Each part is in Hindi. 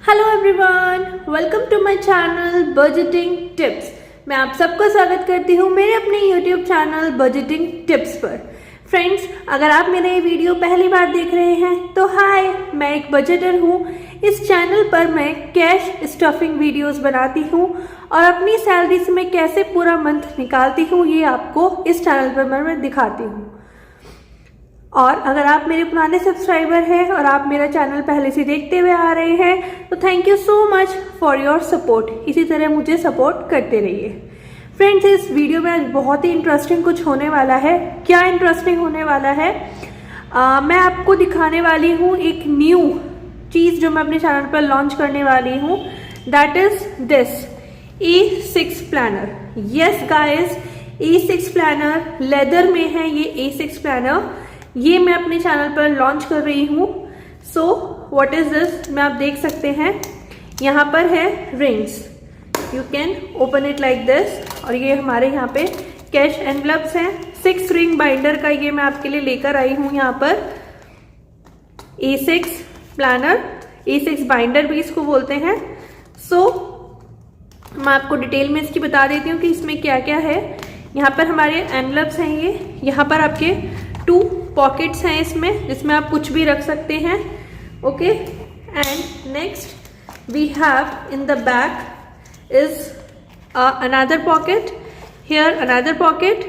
Hello everyone, welcome to my channel budgeting tips. मैं आप सबका स्वागत करती हूँ मेरे अपने यूट्यूब चैनल बजटिंग टिप्स पर। फ्रेंड्स, अगर आप मेरा ये वीडियो पहली बार देख रहे हैं तो हाय, मैं एक बजटर हूँ। इस चैनल पर मैं कैश स्टफिंग वीडियोस बनाती हूँ और अपनी सैलरी से मैं कैसे पूरा मंथ निकालती हूँ ये आपको इस चैनल पर मैं दिखाती हूँ। और अगर आप मेरे पुराने सब्सक्राइबर हैं और आप मेरा चैनल पहले से देखते हुए आ रहे हैं तो thank you so much for your support. इसी तरह मुझे सपोर्ट करते रहिए। फ्रेंड्स, इस वीडियो में आज बहुत ही इंटरेस्टिंग कुछ होने वाला है। क्या इंटरेस्टिंग होने वाला है? मैं आपको दिखाने वाली हूँ एक न्यू चीज़ जो मैं अपने चैनल पर लॉन्च करने वाली हूँ। That is this A6 planner. Yes guys, A6 planner leather में है। ये A6 प्लानर ये मैं अपने चैनल पर लॉन्च कर रही हूँ। So what is this? में आप देख सकते हैं यहाँ पर है rings. You can open it like this. और ये हमारे यहाँ पे कैश एनवलप्स हैं। 6 रिंग बाइंडर का ये मैं आपके लिए लेकर आई हूँ यहाँ पर। A6 प्लानर, A6 बाइंडर भी इसको बोलते हैं। सो मैं आपको डिटेल में इसकी बता देती हूँ कि इसमें क्या क्या है। यहाँ पर हमारे एनवलप्स हैं ये। यहाँ पर आपके 2 पॉकेट्स हैं इसमें, जिसमें आप कुछ भी रख सकते हैं। Okay, and next we have in the back is another pocket, here another pocket.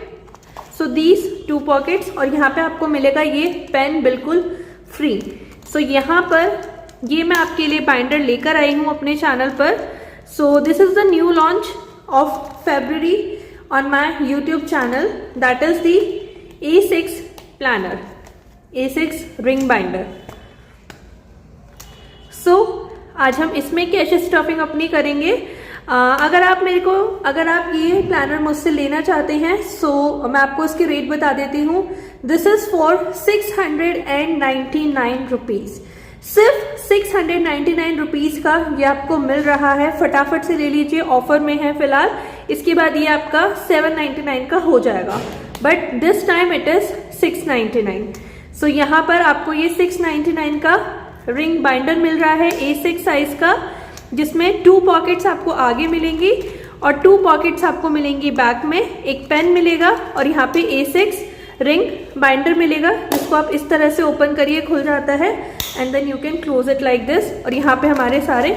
So these 2 pockets. और यहाँ पे आपको मिलेगा ये पेन बिल्कुल फ्री। सो यहाँ पर ये मैं आपके लिए बाइंडर लेकर आई हूँ अपने चैनल पर। So this is the new launch of February on my YouTube channel. That is the A6 planner, A6 ring binder. So आज हम इसमें कैश स्टफिंग अपनी करेंगे। अगर आप ये प्लानर मुझसे लेना चाहते हैं सो मैं आपको इसके रेट बता देती हूँ। This is for 699 rupees. सिर्फ 699 रुपीज का ये आपको मिल रहा है। फटाफट से ले लीजिए, ऑफर में है फिलहाल। इसके बाद ये आपका 799 का हो जाएगा, but this time it is 699। सो यहाँ पर आपको ये 699 का रिंग बाइंडर मिल रहा है A6 साइज का, जिसमें 2 पॉकेट्स आपको आगे मिलेंगी और 2 पॉकेट्स आपको मिलेंगी बैक में। एक पेन मिलेगा और यहाँ पे A6 रिंग बाइंडर मिलेगा, जिसको आप इस तरह से ओपन करिए, खुल जाता है and then you can close it like this. और यहाँ पे हमारे सारे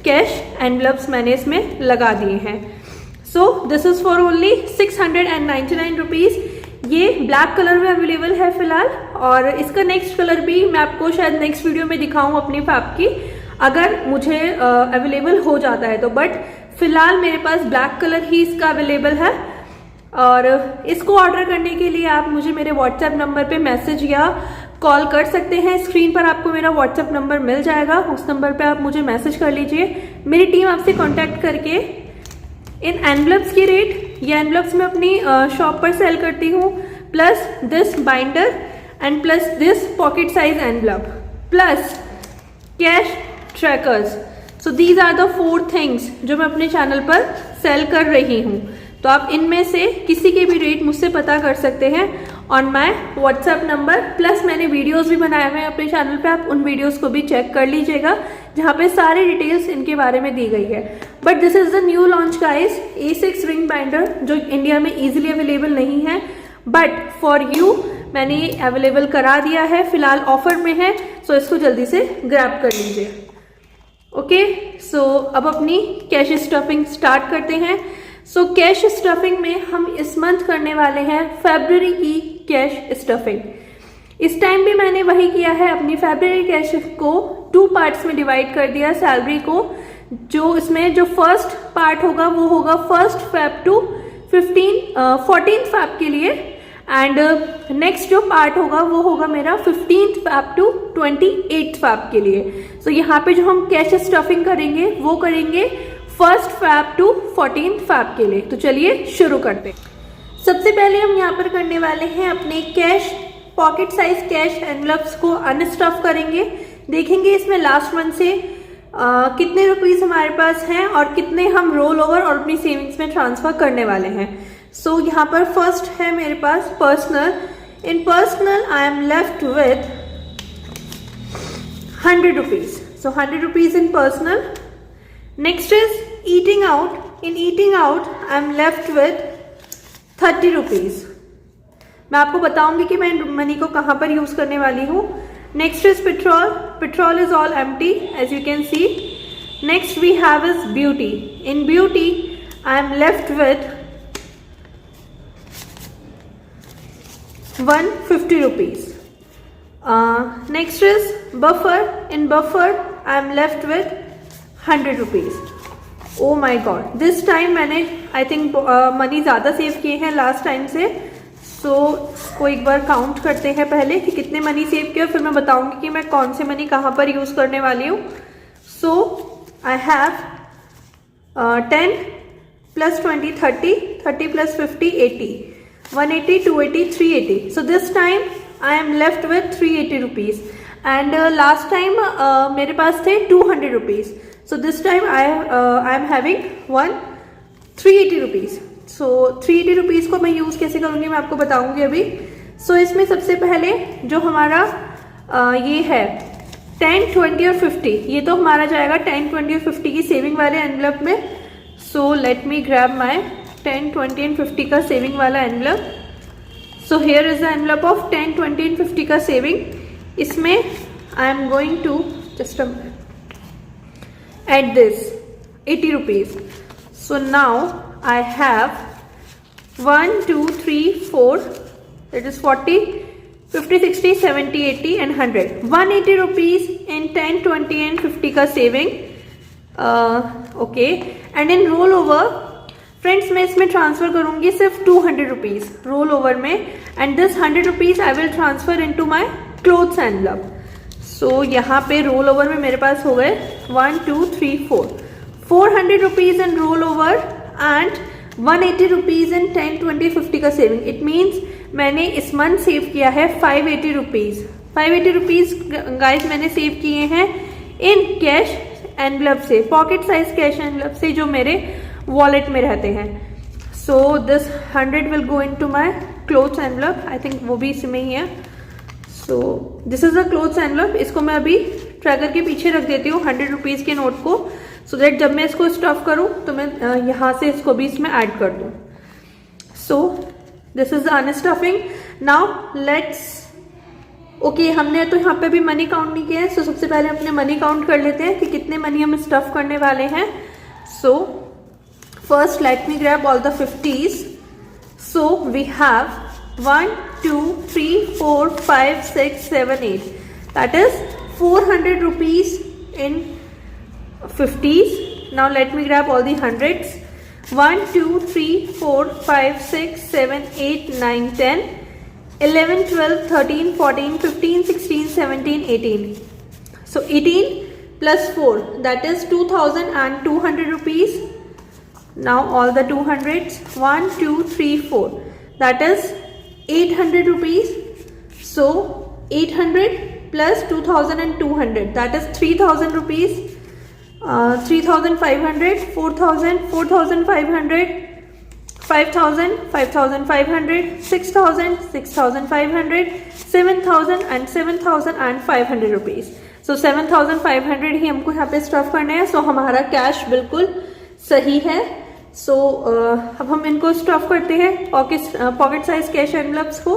कैश एनवलप्स मैंने इसमें लगा दिए हैं। So this is for only 699 rupees. ये ब्लैक कलर में अवेलेबल है फिलहाल, और इसका नेक्स्ट कलर भी मैं आपको शायद नेक्स्ट वीडियो में दिखाऊं अपनी फैब की, अगर मुझे अवेलेबल हो जाता है तो। बट फिलहाल मेरे पास ब्लैक कलर ही इसका अवेलेबल है। और इसको ऑर्डर करने के लिए आप मुझे मेरे व्हाट्सएप नंबर पे मैसेज या कॉल कर सकते हैं। स्क्रीन पर आपको मेरा व्हाट्सएप नंबर मिल जाएगा, उस नंबर पे आप मुझे मैसेज कर लीजिए। मेरी टीम आपसे कांटेक्ट करके इन एनवलप्स की रेट, ये एनवलप्स मैं अपनी शॉप पर सेल करती हूँ, plus this binder and plus this pocket size envelope plus cash trackers. So these are the 4 things जो मैं अपने चैनल पर सेल कर रही हूँ। तो आप इनमें से किसी के भी रेट मुझसे पता कर सकते हैं on my WhatsApp number. Plus मैंने वीडियोस भी बनाए हुए हैं अपने चैनल पे, आप उन वीडियोस को भी चेक कर लीजिएगा, जहाँ पे सारी डिटेल्स इनके बारे में दी गई है। But this is the new launch guys, A6 ring binder, जो इंडिया में इजीली अवेलेबल नहीं है, बट फॉर यू मैंने ये अवेलेबल करा दिया है। फिलहाल ऑफर में है, सो इसको जल्दी से ग्रैब कर लीजिए। ओके, सो अब अपनी कैश स्टफिंग स्टार्ट करते हैं। सो कैश स्टफिंग में हम इस मंथ करने वाले हैं February की कैश स्टफिंग। इस टाइम भी मैंने वही किया है, अपनी February कैश को 2 पार्ट्स में डिवाइड कर दिया सैलरी को। जो इसमें जो फर्स्ट पार्ट होगा वो होगा 1 Feb टू 14 Feb के लिए, एंड नेक्स्ट जो पार्ट होगा वो होगा मेरा 15 Feb टू 28 Feb के लिए। सो यहाँ पे जो हम कैश स्टफिंग करेंगे वो करेंगे 1 Feb टू 14 Feb के लिए। तो चलिए शुरू करते हैं। सबसे पहले हम यहाँ पर करने वाले हैं अपने cash pocket size cash envelopes को अनस्टफ करेंगे। देखेंगे इसमें लास्ट मंथ से कितने रुपीस हमारे पास हैं और कितने हम रोल ओवर और अपनी सेविंग्स में ट्रांसफर करने वाले हैं। सो यहाँ पर फर्स्ट है मेरे पास personal. In personal I am left with 100 rupees. So 100 rupees in personal. Next is eating out. In eating out, I am left with 30 rupees. मैं आपको बताऊंगी कि मैं मनी को कहाँ पर यूज करने वाली हूँ. Next is petrol. Petrol is all empty as you can see. Next we have is beauty. In beauty, I am left with 150 rupees. Next is buffer. In buffer, I am left with 100 rupees. Oh my god, this time मैंने I think मनी ज़्यादा सेव किए हैं लास्ट टाइम से. सो इसको एक बार काउंट करते हैं पहले कि कितने मनी सेव किए, फिर मैं बताऊंगी कि मैं कौन से मनी कहाँ पर यूज़ करने वाली हूँ. सो I have 10 plus 20 30, 30 plus 50 80, 180, 280, 380. So this time I am left with 380 rupees and last time मेरे पास थे 200 rupees. So this time I am having 380 rupees. So 380 rupees को मैं यूज़ कैसे करूँगी मैं आपको बताऊँगी अभी. So इसमें सबसे पहले जो हमारा ये है 10, 20 और 50, ये तो हमारा जाएगा 10, 20 और 50 की सेविंग वाले एनवलप में. So let me grab my 10, 20 and 50 का सेविंग वाला envelope. So here is the envelope of 10, 20 and 50 का सेविंग. इसमें I am going to just add this 80 rupees. So now I have 1, 2, 3, 4, that is 40, 50, 60, 70, 80 and 100. 180 rupees in 10, 20 and 50 का saving. Okay, and in roll over friends मैं इसमें ट्रांसफर करूंगी सिर्फ 200 रुपीज रोल ओवर में, and this 100 rupees I will transfer into my clothes envelope. So यहाँ पे रोल ओवर में मेरे पास हो गए 1, 2, 3, 400 rupees in roll over and 180 rupees in 10, 20, 50 का सेविंग. इट मीन्स मैंने इस मंथ सेव किया है 580 रुपीज. 580 रुपीज गाइज मैंने सेव किए हैं इन कैश एनवलप से, पॉकेट साइज कैश एनवलप से जो मेरे वॉलेट में रहते हैं. So this 100 will go in to my clothes envelope. I think वो भी इसमें ही है. So this is a clothes envelope. इसको मैं अभी ट्रैकर के पीछे रख देती हूँ 100 रुपीज के नोट को, सो दैट जब मैं इसको स्टफ करूँ तो मैं यहाँ से इसको भी इसमें ऐड कर दूँ. So this is unstuffing. Now let's okay हमने तो यहाँ पे भी मनी काउंट नहीं किया है. सो सबसे पहले अपने मनी काउंट कर लेते हैं कि कितने मनी हम स्टफ करने वाले हैं. सो first let me grab all the 50s. So we have 1, 2, 3, 4, 5, 6, 7, 8. That is 400 rupees in 50s. Now let me grab all the hundreds. 1, 2, 3, 4, 5, 6, 7, 8, 9, 10, 11, 12, 13, 14, 15, 16, 17, 18. So 18 plus 4, that is 2200 rupees. Now all the 200s, 1, 2, 3, 4, that is 800 rupees. So 800 plus 2200, that is 3000 rupees. 3500, 4000, 4500, 5000, 5500, 6000, 6500, 7000 and 7500 rupees. So 7500 ही हमको यहाँ पे स्टफ करने हैं. सो हमारा कैश बिल्कुल सही है. सो अब हम इनको स्टफ करते हैं पॉकेट साइज कैश एनवलप्स को.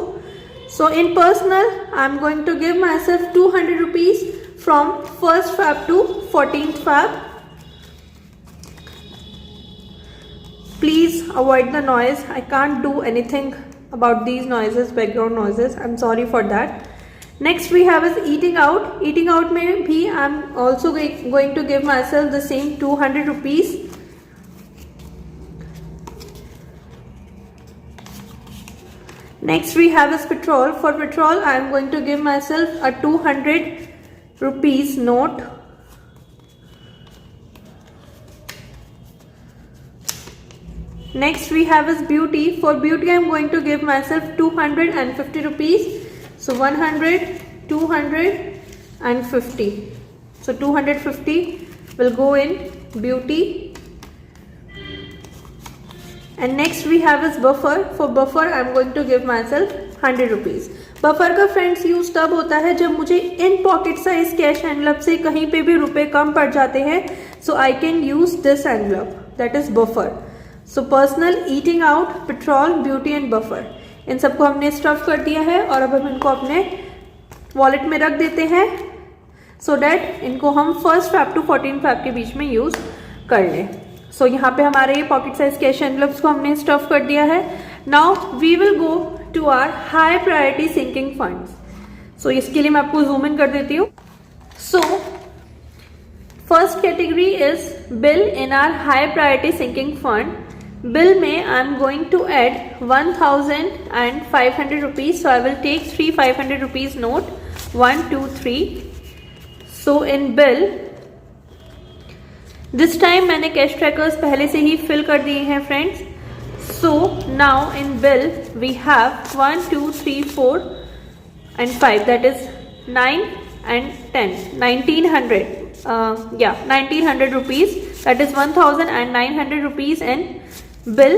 So in personal I am going to give my self 200 rupees from 1st Feb to 14th Feb. Please avoid the noise. I can't do anything about these noises, background noises. I'm sorry for that. Next we have is eating out. Eating out में भी I'm also going to give myself the same 200 rupees. Next we have is petrol. For petrol I am going to give myself a 200 rupees note. Next we have is beauty. For beauty I am going to give myself 250 rupees. So 100, 200 and 50. So 250 will go in beauty. And next we have is buffer. For buffer I am going to give myself 100 rupees. Buffer का फ्रेंड्स यूज तब होता है जब मुझे इन पॉकेट साइज कैश एनवलप से कहीं पे भी रुपए कम पड़ जाते हैं, so I can use this envelope, that is buffer. So personal, eating out, petrol, beauty and buffer, इन सबको हमने स्टफ कर दिया है और अब हम इनको अपने वॉलेट में रख देते हैं सो डैट इनको हम 1st Feb टू 14 Feb के बीच में यूज कर लें। सो यहाँ पे हमारे ये पॉकेट साइज कैश एनवलप्स को हमने स्टफ कर दिया है। Now we will go to our high priority sinking funds. So इसके लिए मैं आपको जूम इन कर देती हूँ। So first category is bill in our high priority sinking fund. Bill में I am going to add 1500 rupees, so I will take 3 500 rupees note, 1 2 3। So in bill this time मैंने कैश ट्रैकर्स पहले से ही फिल कर दिए हैं friends. So now in bill we have 1 2 3 4 and 5, that is 9 and 10, 1900, 1900 rupees, that is 1900 rupees in bill.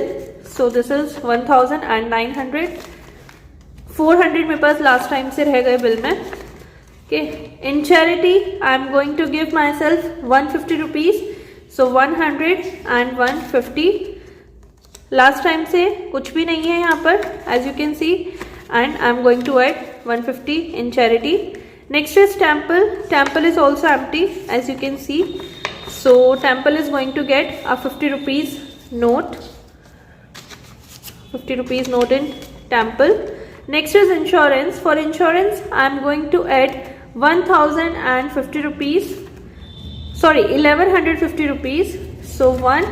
So this is 1900, 400 मेरे पास लास्ट टाइम से रह गए बिल में। Okay, in charity I am going to give myself 150 rupees, so 100 and 150, last time से कुछ भी नहीं है यहाँ पर as you can see, and I am going to add 150 in charity. Next is Temple. Temple is also empty as you can see, so Temple is going to get a 50 rupees note, 50 rupees note in Temple. Next is insurance. For insurance I am going to add 1050 rupees, sorry 1150 rupees, so 1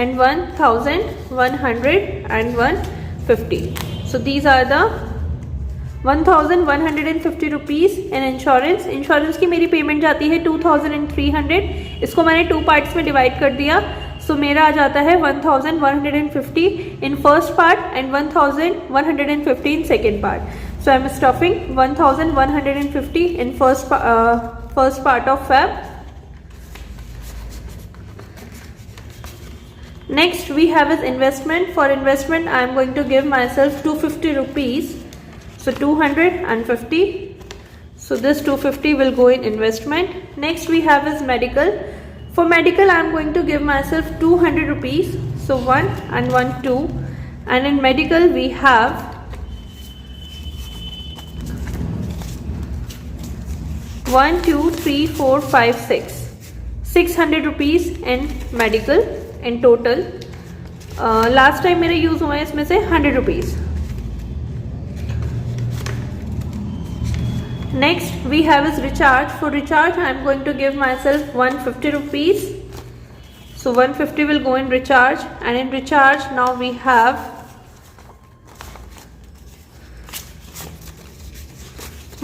and 1100 and 150. So these are the 1150 rupees in insurance. Insurance की मेरी पेमेंट जाती है 2300, इसको मैंने 2 पार्ट्स में डिवाइड कर दिया, सो मेरा आ जाता है 1150 in first part and 1150 in second part. So I am stuffing 1150 in first part of Feb. Next we have is investment. For investment I am going to give myself 250 rupees, so 250, so this 250 will go in investment. Next we have is medical. For medical I am going to give myself 200 rupees, so 1 and 1 2, and in medical we have 1 2 3 4 5 6, 600 rupees in medical in total. Last time मेरा यूज हुआ है इसमें से 100 rupees. Next we have is recharge. For recharge I am going to give my self 150 rupees, so 150 will go in recharge, and in recharge now we have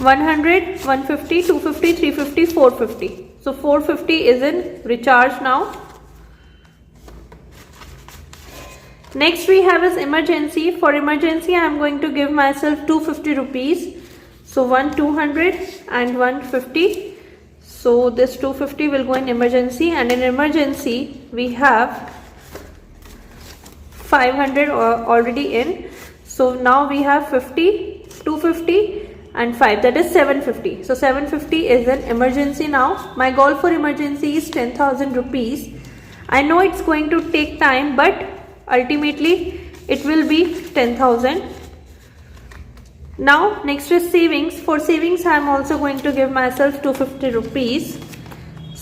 100, 150, 250, 350, 450. So 450 is in recharge now. Next we have is emergency. For emergency I am going to give myself 250 rupees. So 1 200 and 150. So this 250 will go in emergency, and in emergency we have 500 already in. So now we have 50, 250 and 5, that is 750. So 750 is an emergency now. My goal for emergency is 10,000 rupees. I know it's going to take time, but ultimately it will be 10,000. Now next is savings. For savings I am also going to give myself 250 rupees.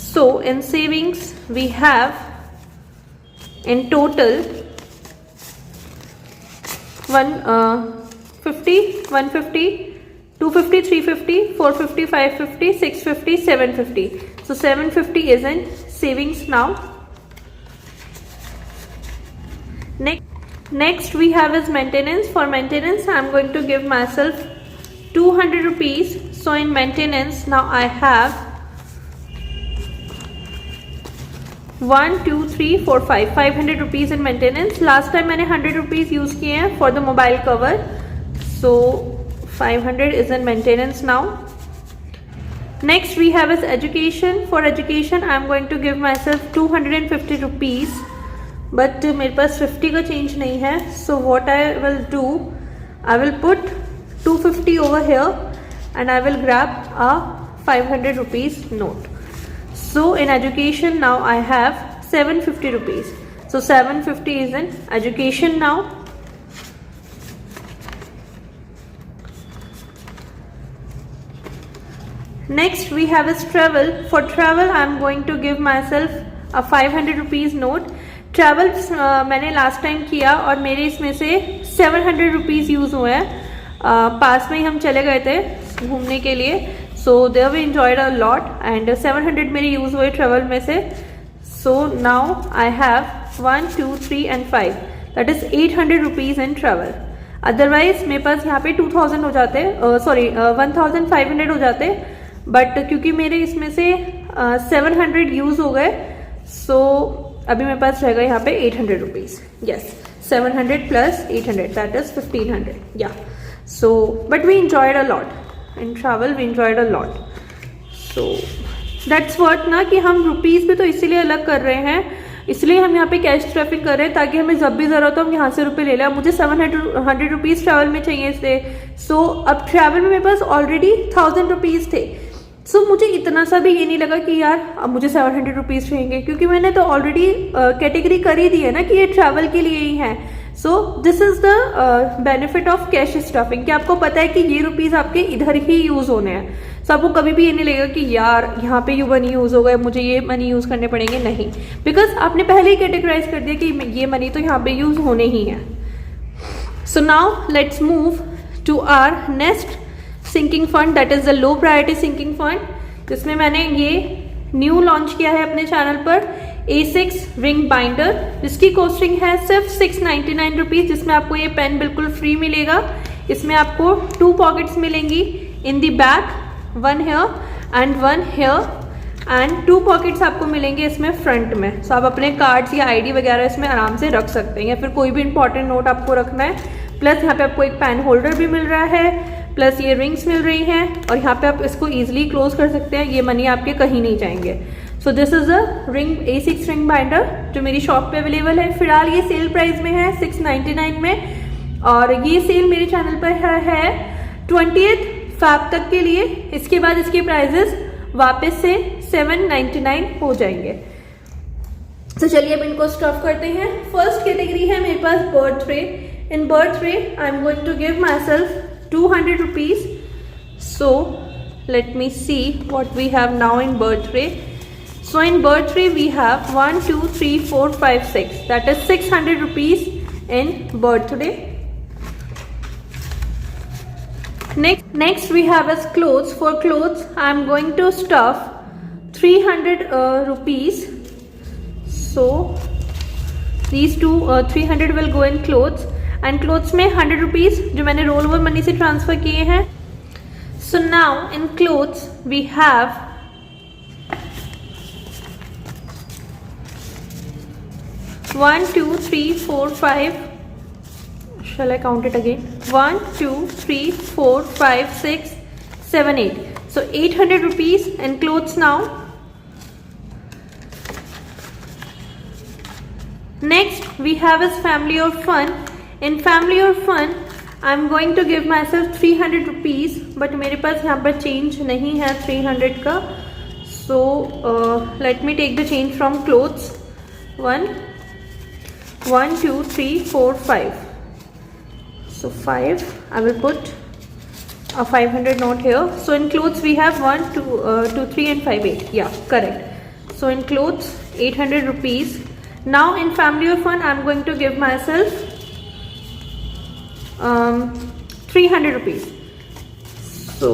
So in savings we have in total 150, 150, 250, 350, 450, 550, 650, 750. So 750 is in savings now. Next we have is maintenance. For maintenance I am going to give myself 200 rupees. So in maintenance now I have 1 2 3 4 5, 500 rupees in maintenance. Last time मैंने 100 rupees use किए हैं for the mobile cover. So 500 is in maintenance now. Next we have is education. For education I am going to give myself 250 rupees, but मेरे पास 50 का change नहीं है. So what I will do, I will put 250 over here, and I will grab a 500 rupees note. So in education now I have 750 rupees. So 750 is in education now. Next we have is travel. For travel I am going to give myself a 500 rupees note. Travel मैंने लास्ट टाइम किया और मेरे इसमें से 700 रुपीज़ यूज़ हुए हैं. पास में ही हम चले गए थे घूमने के लिए, so there we enjoyed a lot and 700 मेरे यूज़ हुए ट्रैवल में से. So now I have 1 2 3 and 5, that is 800 rupees in travel. Otherwise मेरे पास यहाँ पे 2000 हो जाते, सॉरी 1500 हो जाते, बट क्योंकि मेरे इसमें से 700 यूज़ हो गए, सो अभी मेरे पास रहेगा यहाँ पे 800 rupees. Yes, 700 plus 800, that is 1500. या so but we enjoyed a lot in travel, we enjoyed a lot. So that's what ना, कि हम रुपीज़ भी तो इसीलिए अलग कर रहे हैं, इसलिए हम यहाँ पे कैश ट्रैफिक कर रहे हैं ताकि हमें जब भी ज़रूरत हो हम यहाँ से रुपये ले लें. मुझे 700 रुपीज़ ट्रैवल में चाहिए थे, सो अब ट्रैवल में मेरे पास ऑलरेडी 1000 रुपीज़ थे. सो मुझे इतना सा भी ये नहीं लगा कि यार अब मुझे 700 रुपीज़ चाहिए, क्योंकि मैंने तो ऑलरेडी कैटेगरी कर ही दी है ना कि ये ट्रैवल के लिए ही है. So this is the benefit of cash stuffing, कि आपको पता है कि ये रुपीज़ आपके इधर ही यूज़ होने हैं. सो आपको कभी भी ये नहीं लगेगा कि यार यहाँ पे ये मनी यूज़ हो गए, मुझे ये मनी यूज़ करने पड़ेंगे. नहीं, बिकॉज आपने पहले ही कैटेगराइज कर दिया कि ये मनी तो यहाँ पे यूज़ होने ही है. So now let's move to our next sinking fund, that is the low priority sinking fund, जिसमें मैंने ये न्यू लॉन्च किया है अपने चैनल पर A6 रिंग बाइंडर, जिसकी कॉस्टिंग है सिर्फ 699 रुपीज़, जिसमें आपको ये पेन बिल्कुल फ्री मिलेगा. इसमें आपको 2 पॉकेट्स मिलेंगी in the back, 1 here and 1 here, and 2 pockets आपको मिलेंगे इसमें फ्रंट में. सो आप अपने कार्ड्स या ID वगैरह इसमें आराम से रख सकते हैं, या फिर कोई भी इंपॉर्टेंट नोट आपको रखना है. प्लस यहाँ पे आपको एक पेन होल्डर भी मिल रहा है, प्लस ये रिंग्स मिल रही हैं, और यहाँ पे आप इसको इजीली क्लोज कर सकते हैं. ये मनी आपके कहीं नहीं जाएंगे. सो this is a ring A6 ring binder जो मेरी शॉप पे अवेलेबल है. फिलहाल ये सेल प्राइस में है 699 में, और ये सेल मेरे चैनल पर है 20th Feb तक के लिए. इसके बाद इसके प्राइजेस वापस से 799 हो जाएंगे. तो चलिए अब इनको स्टफ करते हैं. फर्स्ट कैटेगरी है मेरे पास birthday. In birthday I am going to give my self 200 rupees. So let me see what we have now in birthday. So in birthday we have 1 2 3 4 5 6, that is 600 rupees in birthday. Next we have as clothes. For clothes I am going to stuff 300 rupees. So these two 300 will go in clothes, and clothes में 100 रुपीज़ जो मैंने रोल ओवर मनी से ट्रांसफर किए हैं. So now in clothes we have 1 2 3 4 5, shall I count it again? 1 2 3 4 5 6 7 8. So 800 rupees in clothes now. Next we have is family or fun. In family or fun I am going to give myself 300 rupees, but मेरे पास यहाँ पर चेंज नहीं है 300 का. So let me take the change from clothes. 1 2 3 4 5. So 5, I will put a 500 note here. So in clothes we have 1 2 3 and 5 8. Yeah, correct. So in clothes 800 rupees. Now in family or fun I am going to give myself 300 rupees. So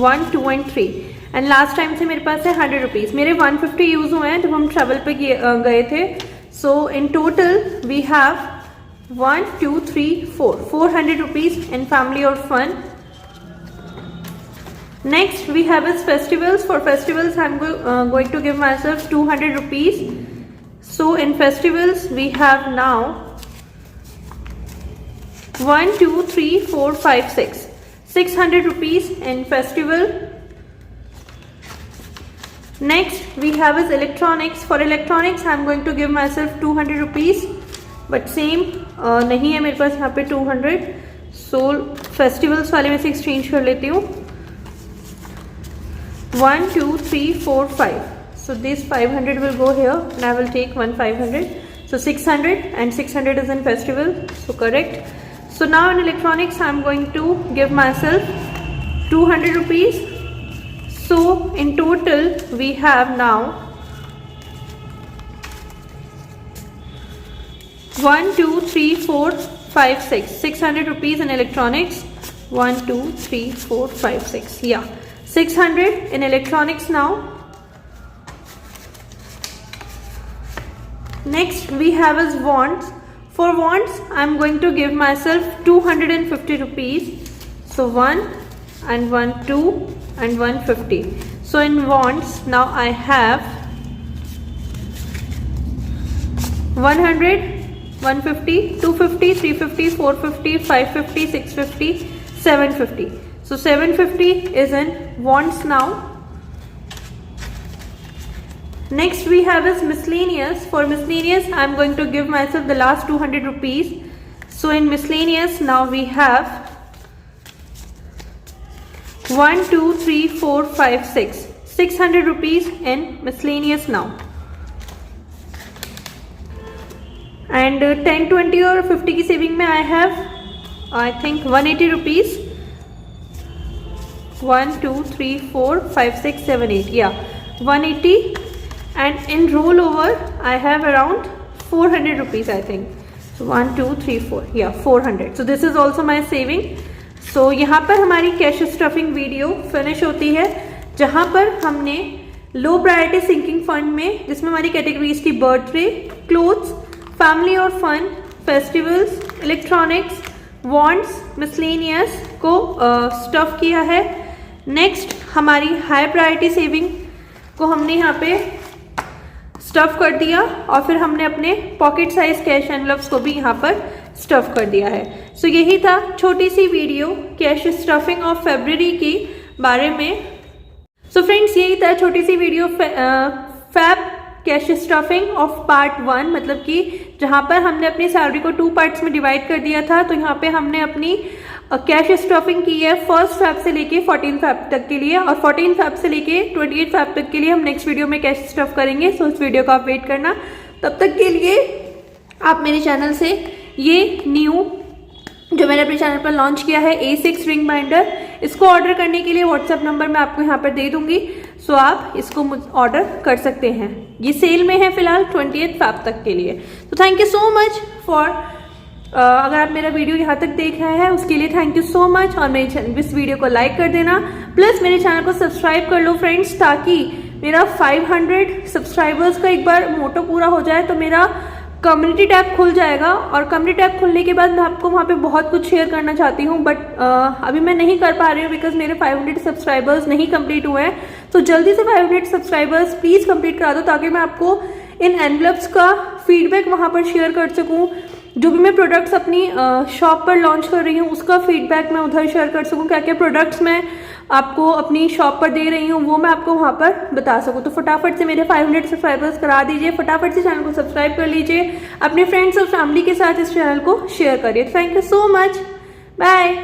1 2 and 3, and last time से मेरे पास है 100 रुपीज़. मेरे 150 यूज़ हुए हैं जब हम ट्रैवल पे गए थे. So in total we have 1 2 3 4 400 rupees in family और fun. Next we have is festivals. For festivals I am going to give my self 200 rupees. So in festivals we have now 1 2 3 4 5 6 600 rupees in festival. Next we have is electronics. For electronics I am going to give myself 200 rupees, but same नहीं है मेरे पास यहाँ पे 200. So फेस्टिवल्स वाले में से एक्सचेंज कर लेती हूँ। 1 2 3 4 5, so this 500 will go here and I will take 500, so 600 and 600 is in festival, so correct. So now in electronics I am going to give myself 200 rupees. So in total we have now 1 2 3 4 5 6 600 rupees in electronics. 1 2 3 4 5 6, yeah, 600 in electronics now. Next we have is wands. For wands I am going to give myself 250 rupees. So 1 and 1 2 and 150. So in wands now I have 100 150 250 350 450 550 650 750. So 750 is in wands now. Next we have is miscellaneous. For miscellaneous I am going to give myself the last 200 rupees. So in miscellaneous now we have 1 2 3 4 5 6 600 rupees in miscellaneous now. And 10 20 और 50 की सेविंग में I have I think 180 rupees. 1 2 3 4 5 6 7 8, yeah, 180. And in rollover I have around 400 rupees I think. So 1 2 3 4, yeah, 400. So this is also my saving. So यहाँ पर हमारी कैश स्टफिंग वीडियो फिनिश होती है, जहाँ पर हमने लो प्रायोरिटी सिंकिंग फंड में, जिसमें हमारी कैटेगरीज थी बर्थडे, क्लोथ्स, फैमिली और fun, festivals, electronics, wants, miscellaneous को स्टफ किया है। नेक्स्ट हमारी हाई प्रायोरिटी सेविंग को हमने यहाँ पे स्टफ कर दिया और फिर हमने अपने पॉकेट साइज कैश एनवलप्स को भी यहाँ पर स्टफ कर दिया है। सो यही था छोटी सी वीडियो कैश स्टफिंग ऑफ फरवरी के बारे में। सो फ्रेंड्स यही था छोटी सी video Feb cash stuffing of part 1, मतलब कि जहाँ पर हमने अपनी सैलरी को 2 पार्ट्स में डिवाइड कर दिया था। तो यहाँ पे हमने अपनी कैश स्टफिंग की है 1 फैब से लेके 14 फैब तक के लिए, और 14 फैब से लेके 28 फैब तक के लिए हम नेक्स्ट वीडियो में कैश स्टफ करेंगे। सो इस वीडियो को आप वेट करना। तब तक के लिए आप मेरे चैनल से ये न्यू जो मैंने अपने चैनल पर लॉन्च किया है A6 रिंग बाइंडर, इसको ऑर्डर करने के लिए व्हाट्सएप नंबर मैं आपको यहाँ पर दे दूंगी। सो आप इसको ऑर्डर कर सकते हैं। ये सेल में है फिलहाल 28 फैब तक के लिए। तो thank you so much for अगर आप मेरा वीडियो यहाँ तक देख रहे हैं उसके लिए थैंक यू सो मच। और मेरे इस वीडियो को लाइक कर देना, प्लस मेरे चैनल को सब्सक्राइब कर लो फ्रेंड्स, ताकि मेरा 500 सब्सक्राइबर्स का एक बार मोटो पूरा हो जाए तो मेरा कम्युनिटी टैब खुल जाएगा। और कम्युनिटी टैब खुलने के बाद मैं आपको वहाँ पे बहुत कुछ शेयर करना चाहती हूँ, बट अभी मैं नहीं कर पा रही हूँ बिकॉज मेरे 500 सब्सक्राइबर्स नहीं कंप्लीट हुए हैं। तो जल्दी से 500 सब्सक्राइबर्स प्लीज़ कंप्लीट करा दो, ताकि मैं आपको इन एनवलप्स का फीडबैक वहाँ पर शेयर कर सकूँ। जो भी मैं प्रोडक्ट्स अपनी शॉप पर लॉन्च कर रही हूँ उसका फीडबैक मैं उधर शेयर कर सकूँ। क्या क्या प्रोडक्ट्स मैं आपको अपनी शॉप पर दे रही हूँ वो मैं आपको वहाँ पर बता सकूँ। तो फटाफट से मेरे 500 सब्सक्राइबर्स करा दीजिए, फटाफट से चैनल को सब्सक्राइब कर लीजिए, अपने फ्रेंड्स और फैमिली के साथ इस चैनल को शेयर करिए। Thank you so much, bye.